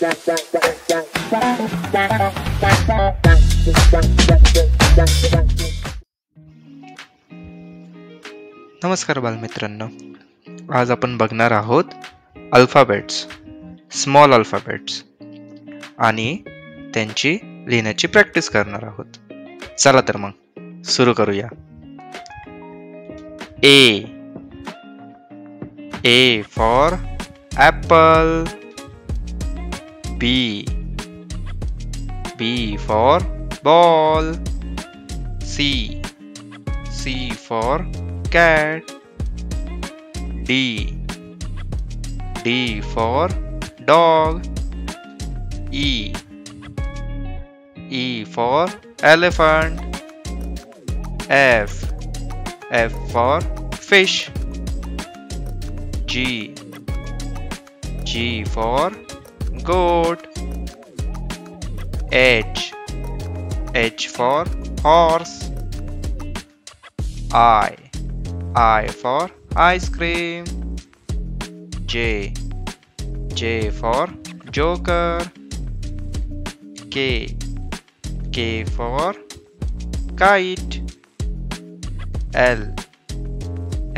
नमस्कार बालमित्रांनो, आज आपण बघणार आहोत अल्फाबेट्स, स्मॉल अल्फाबेट्स आणि त्यांची लिहिण्याची प्रॅक्टिस करणार आहोत. चला तर मग सुरू करूया. A for apple. B for ball. C for cat. D for dog. E for elephant. F for fish. G for goat. H for horse. I for ice cream. J for joker. K for kite.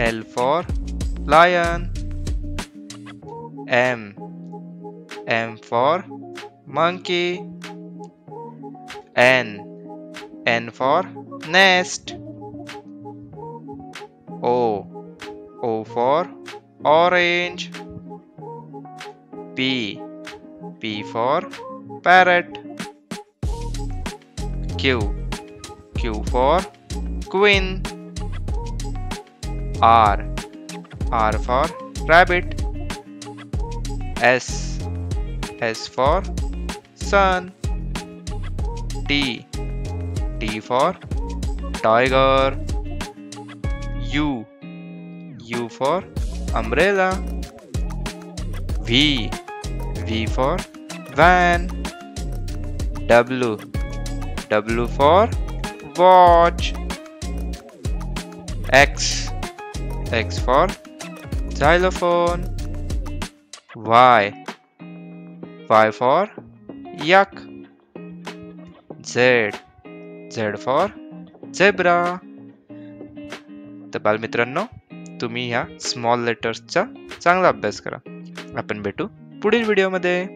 L for lion. M for monkey. N for nest. O for orange. P for parrot. Q for queen. R for rabbit. S for sun. T for tiger. U for umbrella. V for van. W for watch. X for xylophone. Y for yak. Z for zebra. तर बालमित्रांनो, तुम्ही ह्या small लेटर्सचा चांगला अभ्यास करा. आपण भेटू पुढील व्हिडिओमध्ये.